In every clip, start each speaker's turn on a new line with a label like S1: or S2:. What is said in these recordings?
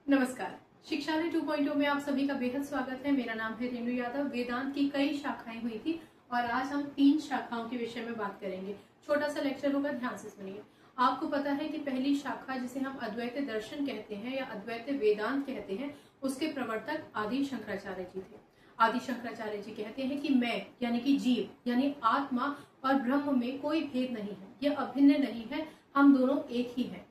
S1: नमस्कार। शिक्षालय 2.0 में आप सभी का बेहद स्वागत है। मेरा नाम है रेणु यादव। वेदांत की कई शाखाएं हुई थी और आज हम 3 शाखाओं के विषय में बात करेंगे। छोटा सा लेक्चर होगा, ध्यान से सुनिए। आपको पता है कि पहली शाखा जिसे हम अद्वैत दर्शन कहते हैं या अद्वैत वेदांत कहते हैं, उसके प्रवर्तक आदि शंकराचार्य जी थे। आदि शंकराचार्य जी कहते हैं कि मैं यानी कि जीव यानी आत्मा और ब्रह्म में कोई भेद नहीं है, यह अभिन्न नहीं है, हम दोनों एक ही हैं।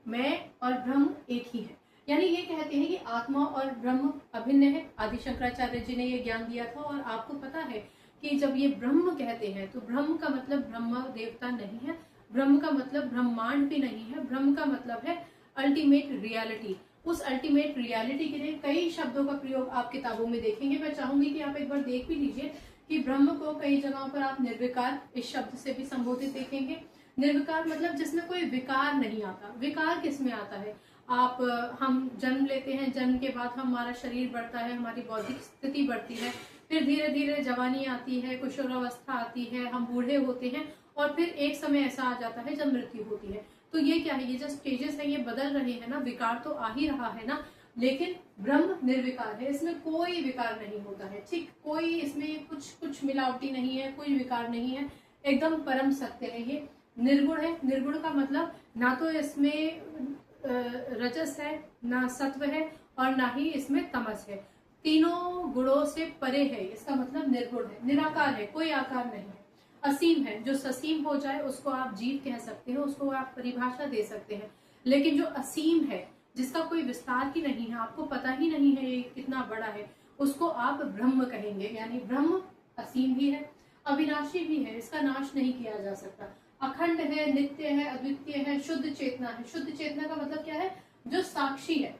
S1: मैं और ब्रह्म एक ही है। यानी ये कहते हैं कि आत्मा और ब्रह्म अभिन्न है। आदि शंकराचार्य जी ने ये ज्ञान दिया था। और आपको पता है कि जब ये ब्रह्म कहते हैं तो ब्रह्म का मतलब ब्रह्मा देवता नहीं है, ब्रह्म का मतलब ब्रह्मांड भी नहीं है, ब्रह्म का मतलब है अल्टीमेट रियलिटी। उस अल्टीमेट रियलिटी के लिए कई शब्दों का प्रयोग आप किताबों में देखेंगे। मैं चाहूंगी कि आप एक बार देख भी लीजिए कि ब्रह्म को कई जगहों पर आप निर्विकार इस शब्द से भी संबोधित देखेंगे। निर्विकार मतलब जिसमें कोई विकार नहीं आता। विकार किसमें आता है? हम जन्म लेते हैं, जन्म के बाद हमारा शरीर बढ़ता है, हमारी बौद्धिक स्थिति बढ़ती है, फिर धीरे धीरे जवानी आती है, किशोरावस्था आती है, हम बूढ़े होते हैं और फिर एक समय ऐसा आ जाता है जब मृत्यु होती है। तो ये क्या है? ये जो स्टेजेस है ये बदल रहे हैं ना, विकार तो आ ही रहा है ना। लेकिन ब्रह्म निर्विकार है, इसमें कोई विकार नहीं होता है। ठीक, कोई इसमें कुछ मिलावटी नहीं है, कोई विकार नहीं है, एकदम परम सत्य है। ये निर्गुण है। निर्गुण का मतलब ना तो इसमें रजस है, ना सत्व है और ना ही इसमें तमस है। तीनों गुणों से परे है, इसका मतलब निर्गुण है। निराकार है, कोई आकार नहीं है। असीम है। जो ससीम हो जाए उसको आप जीव कह सकते हो, उसको आप परिभाषा दे सकते हैं। लेकिन जो असीम है, जिसका कोई विस्तार ही नहीं है, आपको पता ही नहीं है ये कितना बड़ा है, उसको आप ब्रह्म कहेंगे। यानी ब्रह्म असीम भी है, अविनाशी भी है, इसका नाश नहीं किया जा सकता। अखंड है, नित्य है, अद्वितीय है, शुद्ध चेतना है। शुद्ध चेतना का मतलब क्या है? जो साक्षी है।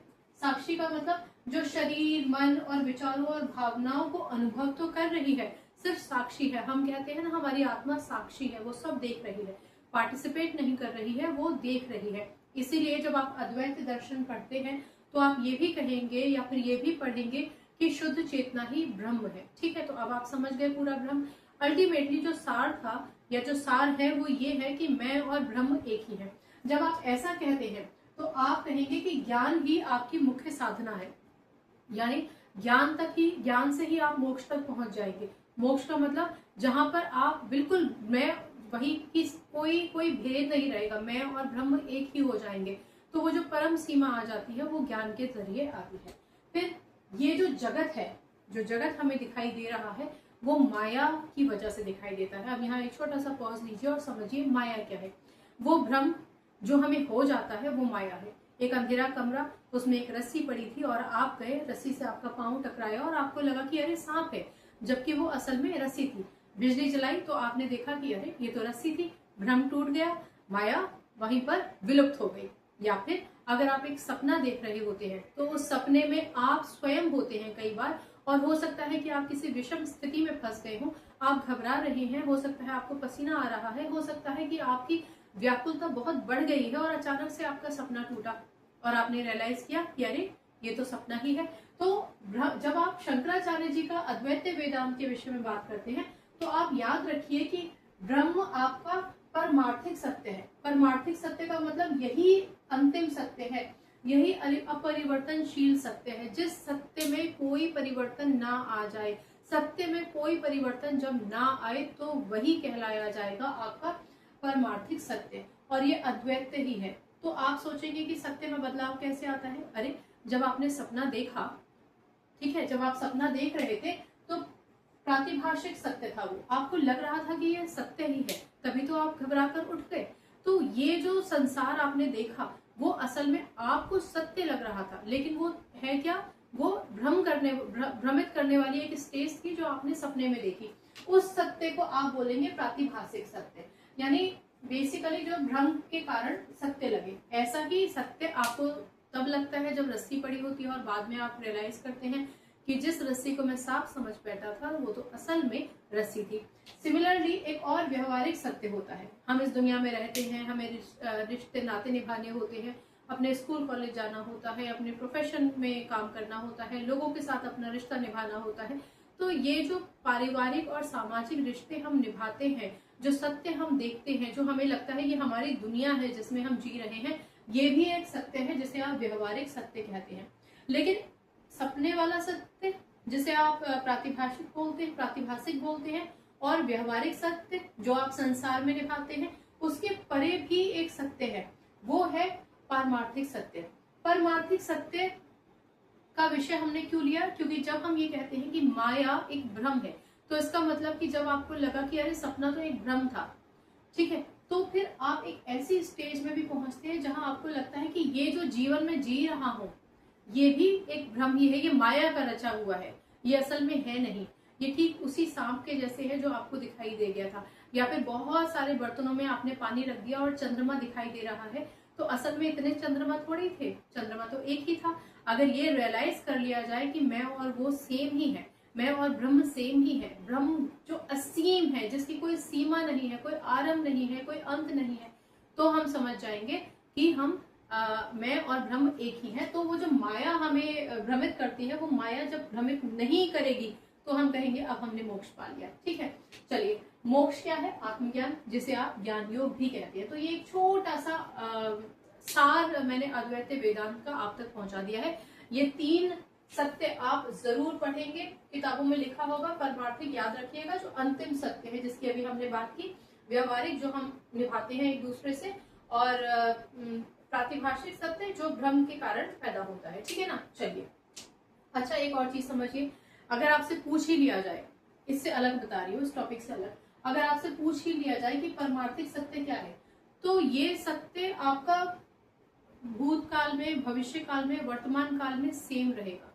S1: साक्षी का मतलब जो शरीर, मन और विचारों और भावनाओं को अनुभव तो कर रही है, सिर्फ साक्षी है। हम कहते हैं ना हमारी आत्मा साक्षी है, वो सब देख रही है, पार्टिसिपेट नहीं कर रही है, वो देख रही है। इसीलिए जब आप अद्वैत दर्शन पढ़ते हैं तो आप ये भी कहेंगे या फिर ये भी पढ़ेंगे कि शुद्ध चेतना ही ब्रह्म है। ठीक है, तो अब आप समझ गए पूरा ब्रह्म। अल्टीमेटली जो सार था या जो सार है वो ये है कि मैं और ब्रह्म एक ही है। जब आप ऐसा कहते हैं तो आप कहेंगे कि ज्ञान ही आपकी मुख्य साधना है। यानी ज्ञान से ही आप मोक्ष तक पहुंच जाएंगे। मोक्ष का मतलब जहां पर आप बिल्कुल मैं वही की कोई भेद नहीं रहेगा, मैं और ब्रह्म एक ही हो जाएंगे। तो वो जो परम सीमा आ जाती है वो ज्ञान के जरिए आती है। फिर ये जो जगत है, जो जगत हमें दिखाई दे रहा है, वो माया की वजह से दिखाई देता है। अब यहाँ एक छोटा सा पॉज लीजिए और समझिए माया क्या है। वो भ्रम जो हमें हो जाता है वो माया है। एक अंधेरा कमरा, उसमें एक रस्सी पड़ी थी और आप गए, रस्सी से आपका पांव टकराया और आपको लगा कि अरे सांप है, जबकि वो असल में रस्सी थी। बिजली जलाई तो आपने देखा कि अरे ये तो रस्सी थी। भ्रम टूट गया, माया वहीं पर विलुप्त हो गई। या फिर अगर आप एक सपना देख रहे होते हैं तो उस सपने में आप स्वयं होते हैं कई बार, और हो सकता है कि आप किसी विषम स्थिति में फंस गए हो, आप घबरा रहे हैं, हो सकता है आपको पसीना आ रहा है, हो सकता है कि आपकी व्याकुलता बहुत बढ़ गई है और अचानक से आपका सपना टूटा और आपने रियलाइज किया कि अरे ये तो सपना ही है। तो जब आप शंकराचार्य जी का अद्वैत वेदांत के विषय में बात करते हैं तो आप याद रखिए कि ब्रह्म आपका परमार्थिक सत्य है। परमार्थिक सत्य का मतलब यही अंतिम सत्य है, यही अपरिवर्तनशील सत्य है। जिस सत्य में कोई परिवर्तन ना आ जाए, सत्य में कोई परिवर्तन जब ना आए तो वही कहलाया जाएगा आपका परमार्थिक सत्य, और ये अद्वैत ही है। तो आप सोचेंगे कि सत्य में बदलाव कैसे आता है? अरे जब आपने सपना देखा, ठीक है, जब आप सपना देख रहे थे तो प्रातिभाषिक सत्य था, वो आपको लग रहा था कि ये सत्य ही है, तभी तो आप घबराकर उठ गए। तो ये जो संसार आपने देखा वो असल में आपको सत्य लग रहा था, लेकिन वो है क्या? वो भ्रमित करने वाली एक स्टेज थी जो आपने सपने में देखी। उस सत्य को आप बोलेंगे प्रातिभाषिक सत्य। यानी बेसिकली जो भ्रम के कारण सत्य लगे, ऐसा ही सत्य आपको तब लगता है जब रस्सी पड़ी होती है और बाद में आप रियलाइज करते हैं कि जिस रस्सी को मैं साफ समझ बैठा था वो तो असल में रस्सी थी। सिमिलरली एक और व्यवहारिक सत्य होता है। हम इस दुनिया में रहते हैं, हमें रिश्ते नाते निभाने होते हैं, अपने स्कूल कॉलेज जाना होता है, अपने प्रोफेशन में काम करना होता है, लोगों के साथ अपना रिश्ता निभाना होता है। तो ये जो पारिवारिक और सामाजिक रिश्ते हम निभाते हैं, जो सत्य हम देखते हैं, जो हमें लगता है ये हमारी दुनिया है जिसमें हम जी रहे हैं, ये भी एक सत्य है जिसे आप व्यवहारिक सत्य कहते हैं। लेकिन सपने वाला सत्य जिसे आप प्रातिभाषिक बोलते हैं और व्यवहारिक सत्य जो आप संसार में निभाते हैं, उसके परे भी एक सत्य है, वो है पारमार्थिक सत्य। पारमार्थिक सत्य का विषय हमने क्यों लिया? क्योंकि जब हम ये कहते हैं कि माया एक भ्रम है, तो इसका मतलब कि जब आपको लगा कि अरे सपना तो एक भ्रम था, ठीक है, तो फिर आप एक ऐसी स्टेज में भी पहुंचते हैं जहां आपको लगता है कि ये जो जीवन में जी रहा हूं ये भी एक भ्रम ही है, ये माया का रचा हुआ है, ये असल में है नहीं। ये ठीक उसी सांप के जैसे है जो आपको दिखाई दे गया था, या फिर बहुत सारे बर्तनों में आपने पानी रख दिया और चंद्रमा दिखाई दे रहा है, तो असल में इतने चंद्रमा थोड़े थे, चंद्रमा तो एक ही था। अगर ये रियलाइज कर लिया जाए कि मैं और वो सेम ही है, मैं और ब्रह्म सेम ही है, ब्रह्म जो असीम है, जिसकी कोई सीमा नहीं है, कोई आरंभ नहीं है, कोई अंत नहीं है, तो हम समझ जाएंगे कि हम मैं और ब्रह्म एक ही है। तो वो जो माया हमें भ्रमित करती है, वो माया जब भ्रमित नहीं करेगी तो हम कहेंगे अब हमने मोक्ष पा लिया। ठीक है, चलिए, मोक्ष क्या है? आत्मज्ञान, जिसे आप ज्ञान योग भी कहते हैं। तो ये एक छोटा सा सार मैंने अद्वैत वेदांत का आप तक पहुंचा दिया है। ये 3 सत्य आप जरूर पढ़ेंगे, किताबों में लिखा होगा। परमार्थिक याद रखिएगा, जो अंतिम सत्य है जिसकी अभी हमने बात की। व्यवहारिक जो हम निभाते हैं एक दूसरे से, और प्रातिभाषिक सत्य जो भ्रम के कारण पैदा होता है। ठीक है ना? चलिए, अच्छा एक और चीज समझिए, अगर आपसे पूछ ही लिया जाए, इससे अलग बता रही हूँ, इस टॉपिक से अलग, अगर आपसे पूछ ही लिया जाए कि परमार्थिक सत्य क्या है, तो ये सत्य आपका भूतकाल में, भविष्य काल में, वर्तमान काल में सेम रहेगा।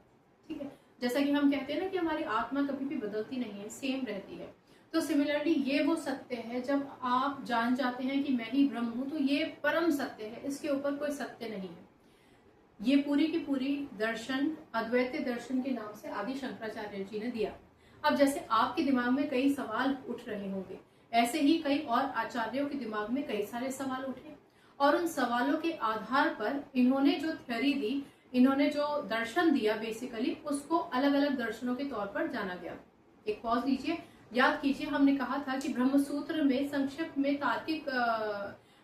S1: ठीक है, जैसा कि हम कहते हैं ना कि हमारी आत्मा कभी भी बदलती नहीं है, सेम रहती है। तो सिमिलरली ये वो सत्य है जब आप जान जाते हैं कि मैं ही ब्रह्म हूं, तो ये परम सत्य है, इसके ऊपर कोई सत्य नहीं है। ये पूरी की पूरी दर्शन अद्वैत दर्शन के नाम से आदि शंकराचार्य जी ने दिया। अब जैसे आपके दिमाग में कई सवाल उठ रहे होंगे, ऐसे ही कई और आचार्यों के दिमाग में कई सारे सवाल उठे, और उन सवालों के आधार पर इन्होंने जो थ्योरी दी, इन्होंने जो दर्शन दिया, बेसिकली उसको अलग अलग दर्शनों के तौर पर जाना गया। एक पॉज लीजिए, याद कीजिए, हमने कहा था कि ब्रह्म सूत्र में संक्षिप्त में तार्किक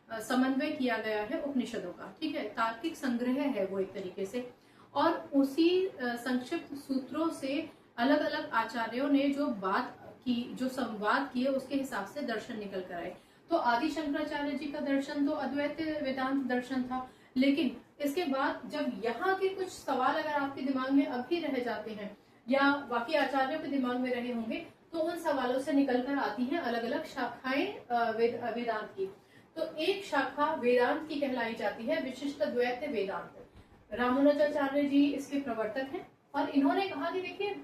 S1: समन्वय किया गया है उपनिषदों का। ठीक है, तार्किक संग्रह है वो एक तरीके से, और उसी संक्षिप्त सूत्रों से अलग अलग आचार्यों ने जो बात की, जो संवाद किए, उसके हिसाब से दर्शन निकल कर आए। तो आदि शंकराचार्य जी का दर्शन तो अद्वैत वेदांत दर्शन था, लेकिन इसके बाद जब यहाँ के कुछ सवाल अगर आपके दिमाग में अभी रह जाते हैं, या बाकी आचार्यों के दिमाग में रहे होंगे, तो उन सवालों से निकल कर आती हैं अलग अलग शाखाएं वेदांत की। तो एक शाखा वेदांत की कहलाई जाती है विशिष्ट द्वैत वेदांत। रामानुजाचार्य जी इसके प्रवर्तक हैं, और इन्होंने कहा कि देखिए,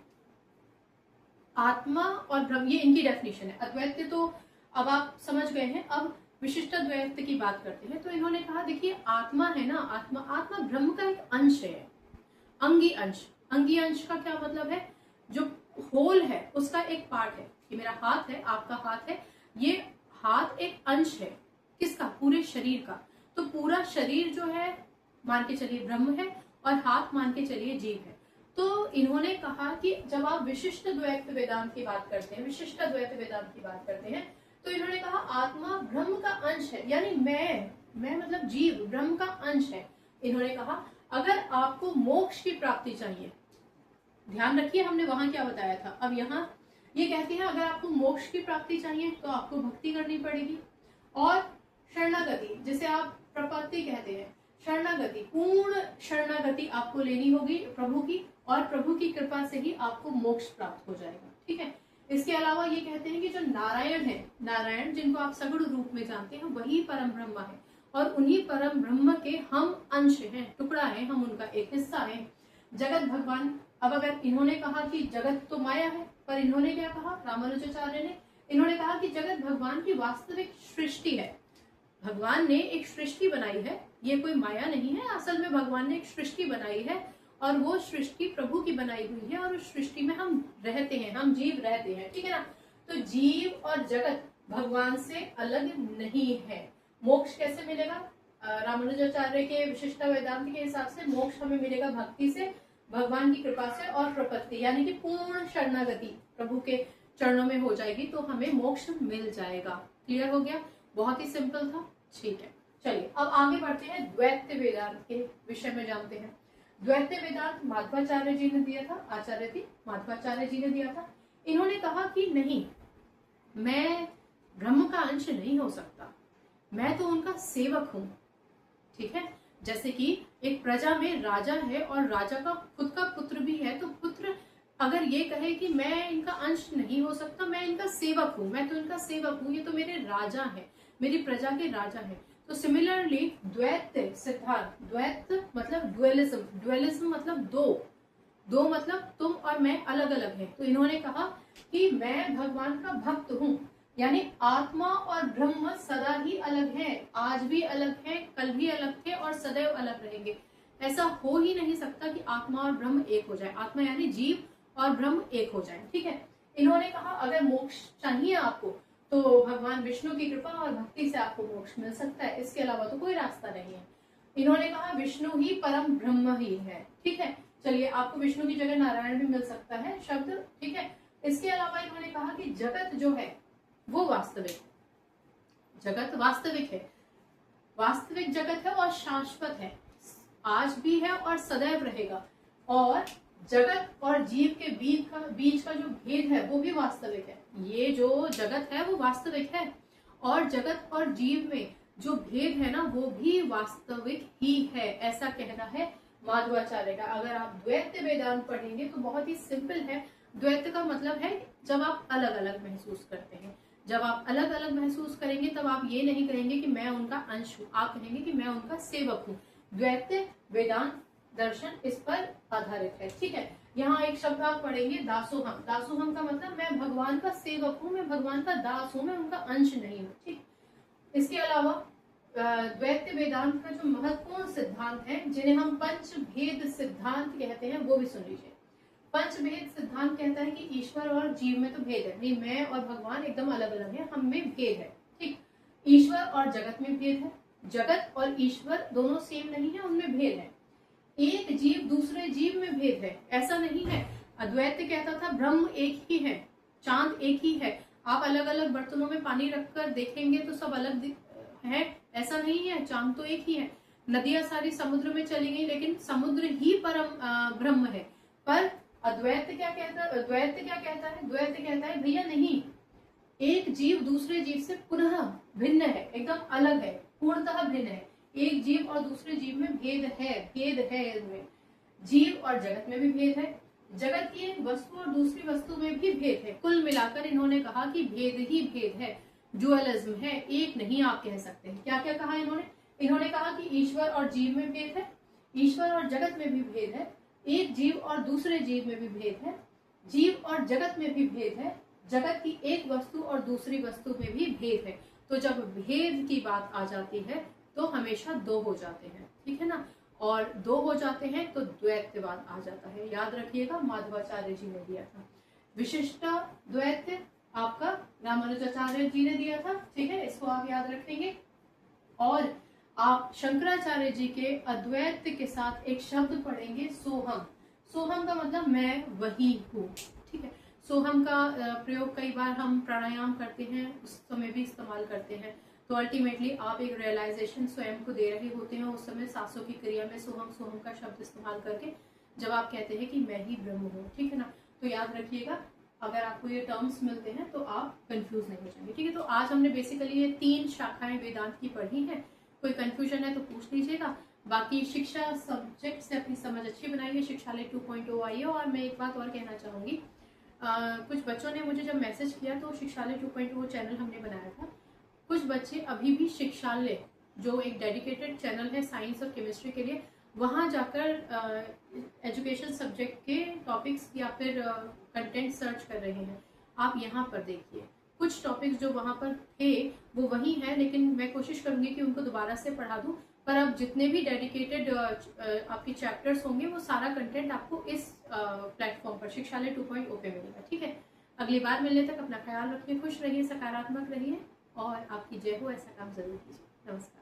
S1: आत्मा और ब्रह्म, ये इनकी डेफिनेशन है। अद्वैत तो अब आप समझ गए हैं, अब विशिष्ट द्वैत की बात करते हैं। तो इन्होंने कहा देखिए, आत्मा है ना, आत्मा ब्रह्म का एक अंश है, अंगी अंश। अंगी अंश का क्या मतलब है? जो होल है उसका एक पार्ट है। ये मेरा हाथ है, आपका हाथ है, ये हाथ एक अंश है किसका? पूरे शरीर का। तो पूरा शरीर जो है मान के चलिए ब्रह्म है, और हाथ मान के चलिए जीव है। तो इन्होंने कहा कि जब आप विशिष्ट द्वैत वेदांत की बात करते हैं, विशिष्ट द्वैत वेदांत की बात करते हैं, तो इन्होंने कहा आत्मा ब्रह्म का अंश है, यानी मैं मतलब जीव ब्रह्म का अंश है। इन्होंने कहा अगर आपको मोक्ष की प्राप्ति चाहिए, ध्यान रखिए हमने वहां क्या बताया था, अब यहाँ ये कहते हैं अगर आपको मोक्ष की प्राप्ति चाहिए तो आपको भक्ति करनी पड़ेगी, और शरणागति, जिसे आप प्रपत्ति कहते हैं, शरणागति, पूर्ण शरणागति आपको लेनी होगी प्रभु की, और प्रभु की कृपा से ही आपको मोक्ष प्राप्त हो जाएगा। ठीक है, इसके अलावा ये कहते हैं कि जो नारायण है, नारायण जिनको आप सगुण रूप में जानते हैं, वही परम ब्रह्म है, और उन्हीं परम ब्रह्म के हम अंश हैं, टुकड़ा है, हम उनका एक हिस्सा है। जगत भगवान, अब अगर इन्होंने कहा कि जगत तो माया है, पर इन्होंने क्या कहा, रामानुजाचार्य ने, इन्होंने कहा कि जगत भगवान की वास्तविक सृष्टि है। भगवान ने एक सृष्टि बनाई है, ये कोई माया नहीं है, असल में भगवान ने एक सृष्टि बनाई है, और वो सृष्टि प्रभु की बनाई हुई है, और उस सृष्टि में हम रहते हैं, हम जीव रहते हैं। ठीक है ना? तो जीव और जगत भगवान से अलग नहीं है। मोक्ष कैसे मिलेगा? रामानुजाचार्य के विशिष्ट वेदांत के हिसाब से मोक्ष हमें मिलेगा भक्ति से, भगवान की कृपा से, और प्रपत्ति, यानी कि पूर्ण शरणागति प्रभु के चरणों में हो जाएगी तो हमें मोक्ष मिल जाएगा। क्लियर हो गया? बहुत ही सिंपल था। ठीक है, चलिए अब आगे बढ़ते हैं, द्वैत वेदांत के विषय में जानते हैं। द्वैत वेदांत माधवाचार्य जी ने दिया था, आचार्य थी माधवाचार्य जी ने दिया था। इन्होंने कहा कि नहीं, मैं ब्रह्म का अंश नहीं हो सकता, मैं तो उनका सेवक हूं। ठीक है, जैसे कि एक प्रजा में राजा है और राजा का खुद का पुत्र भी है, तो पुत्र अगर ये कहे कि मैं इनका अंश नहीं हो सकता, मैं इनका सेवक हूं, मैं तो इनका सेवक हूं, ये तो मेरे राजा है, मेरी प्रजा के राजा है। तो सिमिलरली द्वैत सिद्धांत, द्वैत मतलब ड्युअलिज्म, ड्युअलिज्म मतलब दो, दो मतलब तुम और मैं अलग अलग है। तो इन्होंने कहा कि मैं भगवान का भक्त हूं, यानी आत्मा और ब्रह्म सदा ही अलग है, आज भी अलग है, कल भी अलग थे और सदैव अलग रहेंगे। ऐसा हो ही नहीं सकता कि आत्मा और ब्रह्म एक हो जाए, आत्मा यानी जीव और ब्रह्म एक हो जाए। ठीक है, इन्होंने कहा अगर मोक्ष चाहिए आपको तो भगवान विष्णु की कृपा और भक्ति से आपको मोक्ष मिल सकता है, इसके अलावा तो कोई रास्ता नहीं है। इन्होंने कहा विष्णु ही परम ब्रह्म ही है। ठीक है, चलिए आपको विष्णु की जगह नारायण भी मिल सकता है शब्द। ठीक है, इसके अलावा इन्होंने कहा कि जगत जो है वो वास्तविक है, जगत वास्तविक है, वास्तविक जगत है और शाश्वत है, आज भी है और सदैव रहेगा। और जगत और जीव के बीच का जो भेद है वो भी वास्तविक है। ये जो जगत है वो वास्तविक है और जगत और जीव में जो भेद है ना वो भी वास्तविक ही है, ऐसा कहना है माधवाचार्य का। अगर आप द्वैत वेदांत पढ़ेंगे तो बहुत ही सिंपल है। द्वैत का मतलब है जब आप अलग अलग महसूस करते हैं, जब आप अलग अलग महसूस करेंगे तब आप ये नहीं कहेंगे कि मैं उनका अंश हूं, आप कहेंगे कि मैं उनका सेवक हूं। द्वैत वेदांत दर्शन इस पर आधारित है। ठीक है, यहाँ एक शब्द आप पढ़ेंगे दासोहम। दासोहम का मतलब मैं भगवान का सेवक हूँ, मैं भगवान का दास हूँ, मैं उनका अंश नहीं हूँ। ठीक, इसके अलावा द्वैत वेदांत का जो महत्वपूर्ण सिद्धांत है जिन्हें हम पंच भेद सिद्धांत कहते हैं वो भी सुन लीजिए। पंच भेद सिद्धांत कहता है कि ईश्वर और जीव में तो भेद है नहीं, मैं और भगवान एकदम अलग अलग है, हम में भेद है। ठीक, ईश्वर और जगत में भेद है, जगत और ईश्वर दोनों सेम नहीं है, उनमें भेद है। एक जीव दूसरे जीव में भेद है, ऐसा नहीं है। अद्वैत कहता था ब्रह्म एक ही है, चांद एक ही है, आप अलग अलग बर्तनों में पानी रखकर देखेंगे तो सब अलग है, ऐसा नहीं है, चांद तो एक ही है। नदियां सारी समुद्र में चली गई लेकिन समुद्र ही परम ब्रह्म है। पर अद्वैत क्या कहता है, द्वैत क्या कहता है, द्वैत कहता है भैया नहीं, एक जीव दूसरे जीव से पुनः भिन्न है, एकदम अलग है, पूर्णतः भिन्न है। एक जीव और दूसरे जीव में भेद है, भेद है इनमें। जीव और जगत में भी भेद है, जगत की एक वस्तु और दूसरी वस्तु में भी भेद है। कुल मिलाकर इन्होंने कहा कि भेद ही भेद है, डुअलिज्म है, एक नहीं आप कह सकते हैं। क्या क्या कहा इन्होंने, इन्होंने कहा कि ईश्वर और जीव में भेद है, ईश्वर और जगत में भी भेद है, एक जीव और दूसरे जीव में भी भेद है, जीव और जगत में भी भेद है, जगत की एक वस्तु और दूसरी वस्तु में भी भेद है। तो जब भेद की बात आ जाती है तो हमेशा दो हो जाते हैं। ठीक है ना, और दो हो जाते हैं तो द्वैतवाद आ जाता है। याद रखिएगा माधवाचार्य जी ने दिया था। विशिष्ट द्वैत आपका रामानुजाचार्य जी ने दिया था। ठीक है, इसको आप याद रखेंगे। और आप शंकराचार्य जी के अद्वैत के साथ एक शब्द पढ़ेंगे सोहम। सोहम का मतलब मैं वही हूँ। ठीक है, सोहम का प्रयोग कई बार हम प्राणायाम करते हैं उस समय भी इस्तेमाल करते हैं। तो अल्टीमेटली आप एक रियलाइजेशन स्वयं को दे रहे होते हैं उस समय सांसों की क्रिया में सोहम सोहम का शब्द इस्तेमाल करके, जब आप कहते हैं कि मैं ही ब्रह्म हूँ। ठीक है ना, तो याद रखिएगा अगर आपको ये टर्म्स मिलते हैं तो आप कंफ्यूज नहीं हो जाएंगे। ठीक है, तो आज हमने बेसिकली ये 3 शाखाएं वेदांत की पढ़ी हैं। कोई कंफ्यूजन है तो पूछ लीजिएगा। बाकी शिक्षा सब्जेक्ट से अपनी समझ अच्छी बनाइए, शिक्षालय 2.0 आइए। और मैं एक बात और कहना चाहूंगी, कुछ बच्चों ने मुझे जब मैसेज किया तो शिक्षालय 2.0 चैनल हमने बनाया था, कुछ बच्चे अभी भी शिक्षालय जो एक डेडिकेटेड चैनल है साइंस और केमिस्ट्री के लिए, वहां जाकर एजुकेशन सब्जेक्ट के टॉपिक्स या फिर कंटेंट सर्च कर रहे हैं। आप यहाँ पर देखिए, कुछ टॉपिक्स जो वहां पर थे वो वही हैं, लेकिन मैं कोशिश करूंगी कि उनको दोबारा से पढ़ा दूं। पर अब जितने भी डेडिकेटेड आपके चैप्टर्स होंगे वो सारा कंटेंट आपको इस प्लेटफॉर्म पर शिक्षालय 2.0 पे मिलेगा। ठीक है, अगली बार मिलने तक अपना ख्याल रखिए, खुश रहिए, सकारात्मक रहिए और आपकी जय हो, ऐसा काम जरूर कीजिए। नमस्कार।